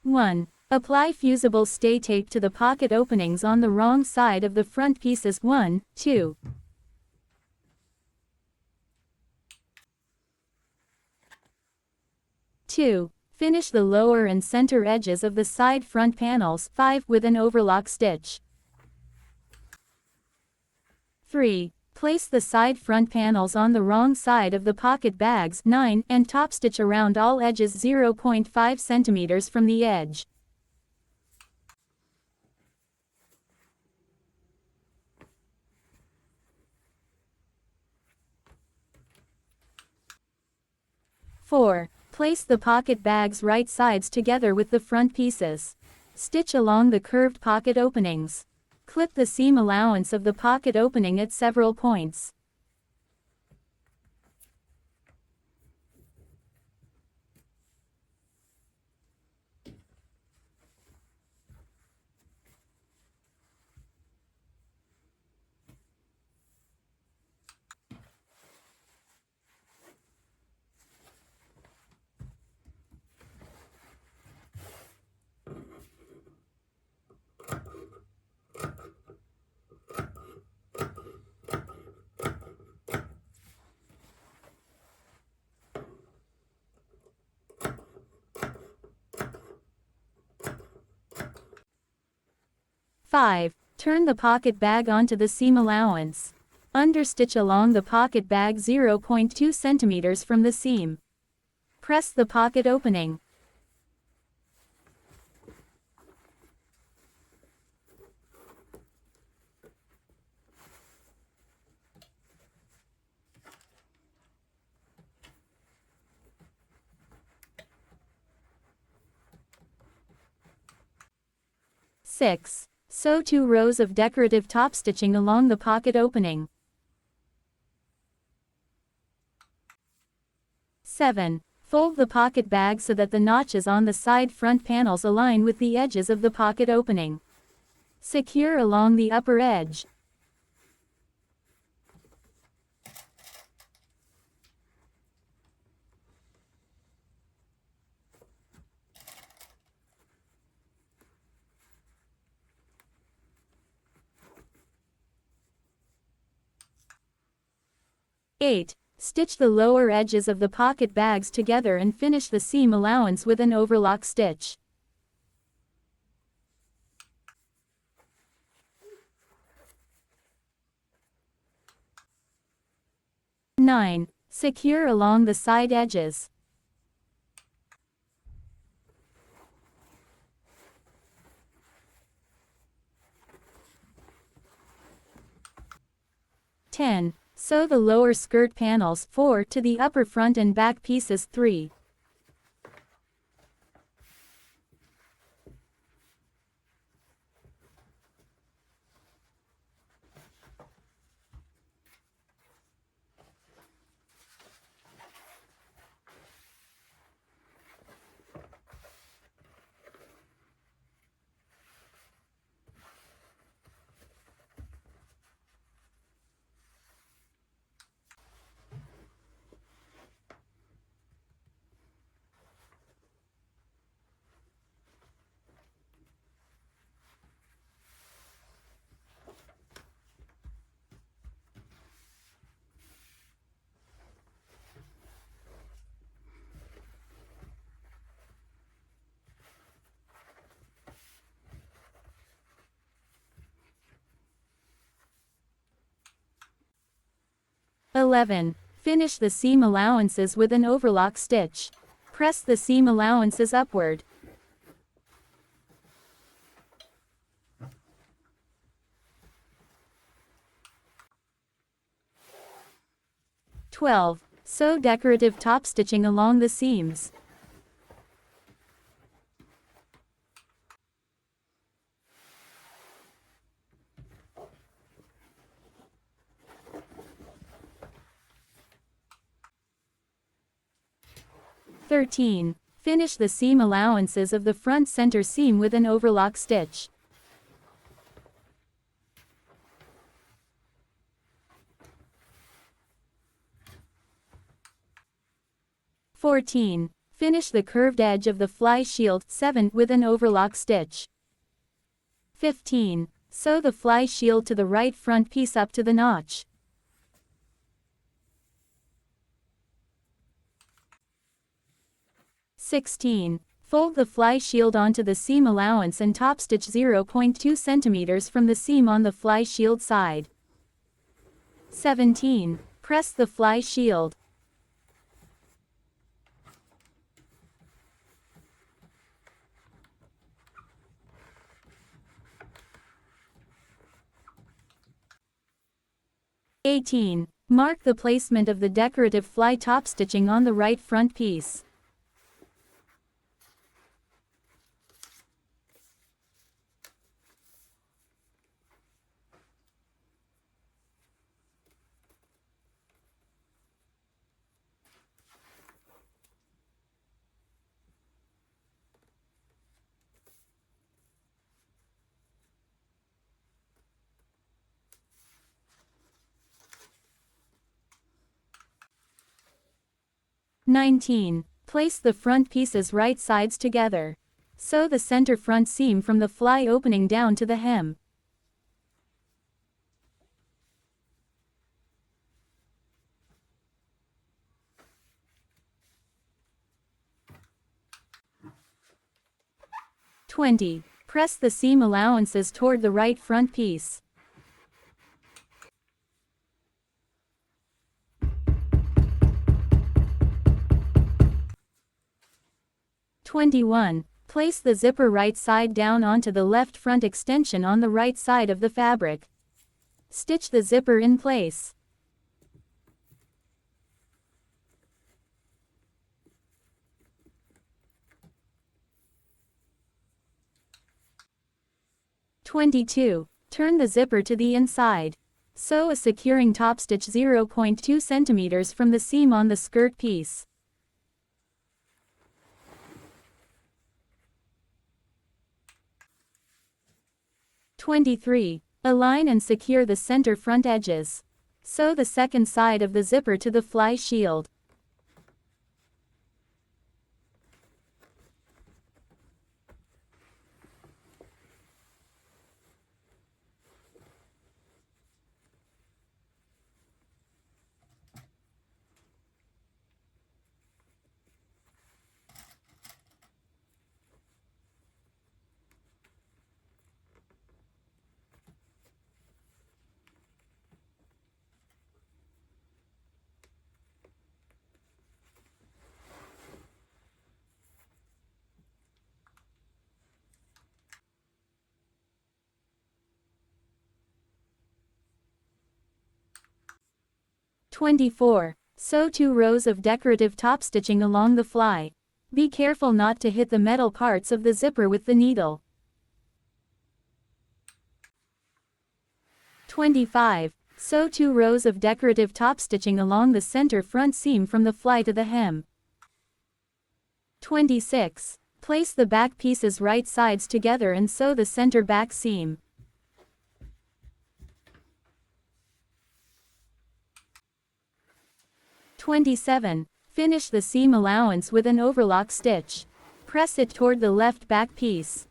1. Apply fusible stay tape to the pocket openings on the wrong side of the front pieces. 1, 2. 2. Finish the lower and center edges of the side front panels. 5. With an overlock stitch. 3. Place the side front panels on the wrong side of the pocket bags. 9. And top stitch around all edges 0.5 centimeters from the edge. Four. Place the pocket bags right sides together with the front pieces. Stitch along the curved pocket openings. Clip the seam allowance of the pocket opening at several points. Five. Turn the pocket bag onto the seam allowance. Understitch along the pocket bag 0.2 centimeters from the seam. Press the pocket opening. Six. Sew 2 rows of decorative top stitching along the pocket opening. 7. Fold the pocket bag so that the notches on the side front panels align with the edges of the pocket opening. Secure along the upper edge. Eight. Stitch the lower edges of the pocket bags together and finish the seam allowance with an overlock stitch. 9. Secure along the side edges. 10. Sew the lower skirt panels 4 to the upper front and back pieces 3. 11. Finish the seam allowances with an overlock stitch. Press the seam allowances upward. 12. Sew decorative top stitching along the seams. 13. Finish the seam allowances of the front center seam with an overlock stitch. 14. Finish the curved edge of the fly shield 7 with an overlock stitch. 15. Sew the fly shield to the right front piece up to the notch. 16. Fold the fly shield onto the seam allowance and top stitch 0.2 cm from the seam on the fly shield side. 17. Press the fly shield. 18. Mark the placement of the decorative fly top stitching on the right front piece. 19. Place the front pieces right sides together. Sew the center front seam from the fly opening down to the hem. 20. Press the seam allowances toward the right front piece. 21. Place the zipper right side down onto the left front extension on the right side of the fabric. Stitch the zipper in place. 22. Turn the zipper to the inside. Sew a securing top stitch 0.2 cm from the seam on the skirt piece. 23. Align and secure the center front edges. Sew the second side of the zipper to the fly shield. 24. Sew 2 rows of decorative top stitching along the fly. Be careful not to hit the metal parts of the zipper with the needle. 25. Sew 2 rows of decorative top stitching along the center front seam from the fly to the hem. 26. Place the back pieces right sides together and sew the center back seam. 27. Finish the seam allowance with an overlock stitch. Press it toward the left back piece.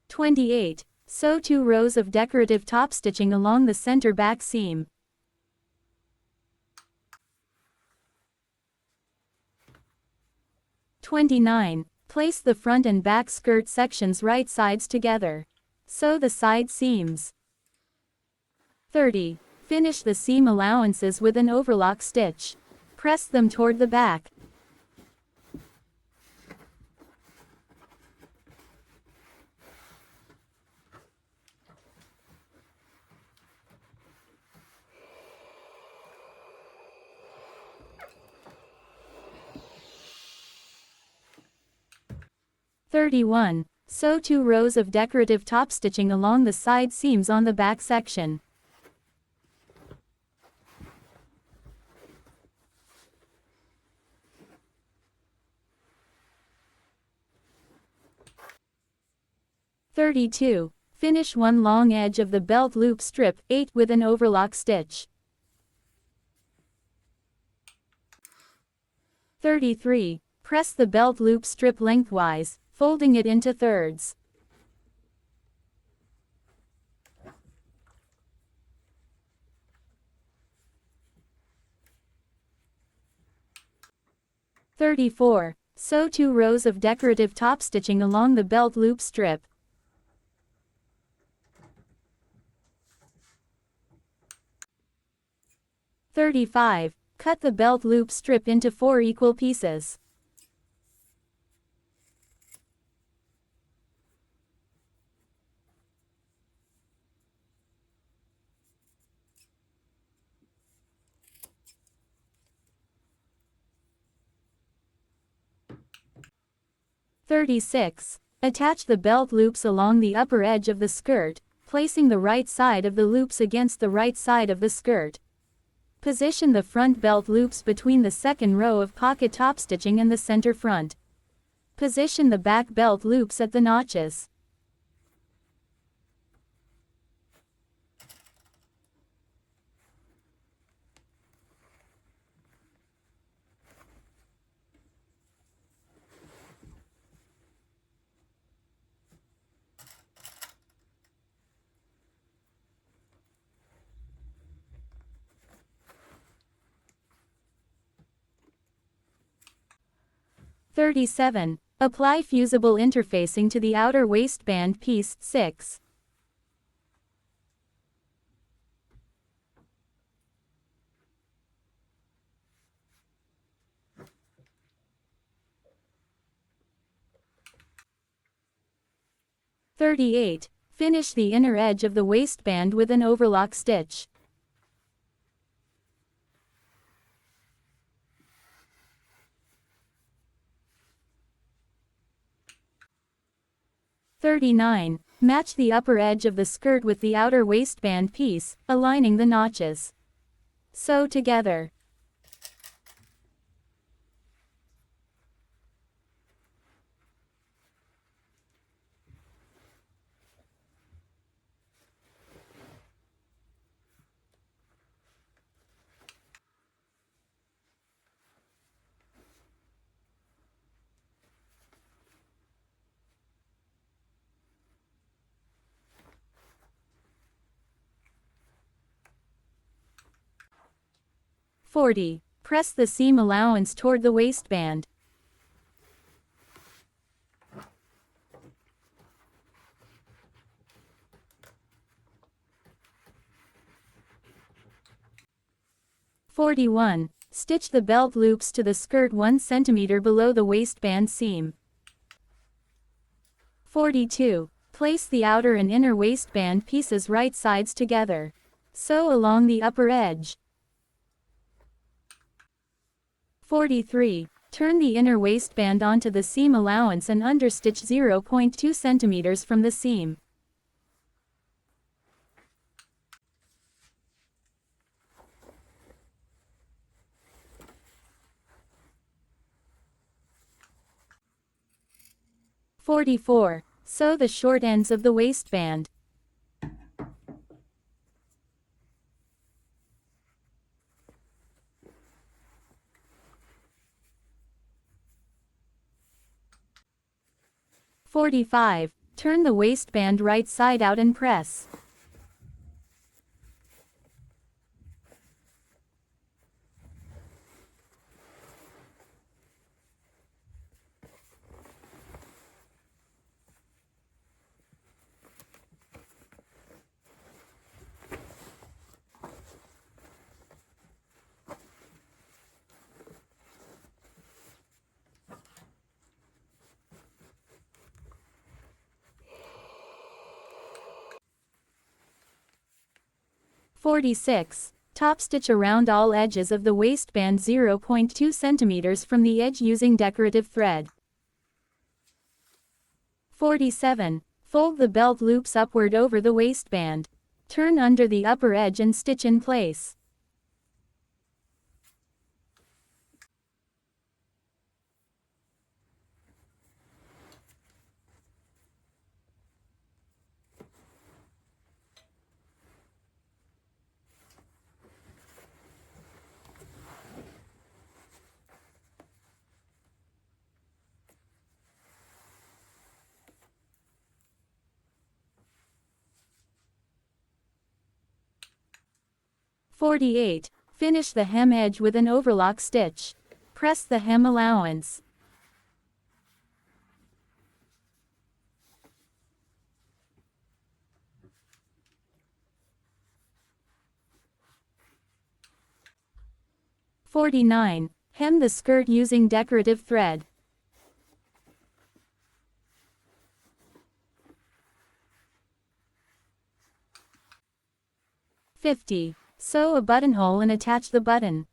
28. Sew 2 rows of decorative top stitching along the center back seam. 29. Place the front and back skirt sections right sides together. Sew the side seams. 30. Finish the seam allowances with an overlock stitch. Press them toward the back. 31. Sew 2 rows of decorative top stitching along the side seams on the back section. 32. 32. Finish one long edge of the belt loop strip 8 with an overlock stitch. 33. Press the belt loop strip lengthwise, folding it into thirds. 34. Sew 2 rows of decorative top stitching along the belt loop strip. 35. Cut the belt loop strip into 4 equal pieces. 36. Attach the belt loops along the upper edge of the skirt, placing the right side of the loops against the right side of the skirt. Position the front belt loops between the second row of pocket top stitching and the center front. Position the back belt loops at the notches. 37. Apply fusible interfacing to the outer waistband piece 6. 38. Finish the inner edge of the waistband with an overlock stitch. 39. Match the upper edge of the skirt with the outer waistband piece, aligning the notches. Sew together. 40. Press the seam allowance toward the waistband. 41. Stitch the belt loops to the skirt 1 cm below the waistband seam. 42. Place the outer and inner waistband pieces right sides together. Sew along the upper edge. 43. Turn the inner waistband onto the seam allowance and understitch 0.2 cm from the seam. 44. Sew the short ends of the waistband. 45. Turn the waistband right side out and press. 46. Top stitch around all edges of the waistband 0.2 cm from the edge using decorative thread. 47. Fold the belt loops upward over the waistband. Turn under the upper edge and stitch in place. 48. Finish the hem edge with an overlock stitch. Press the hem allowance. (49) Hem the skirt using decorative thread. (50) Sew a buttonhole and attach the button.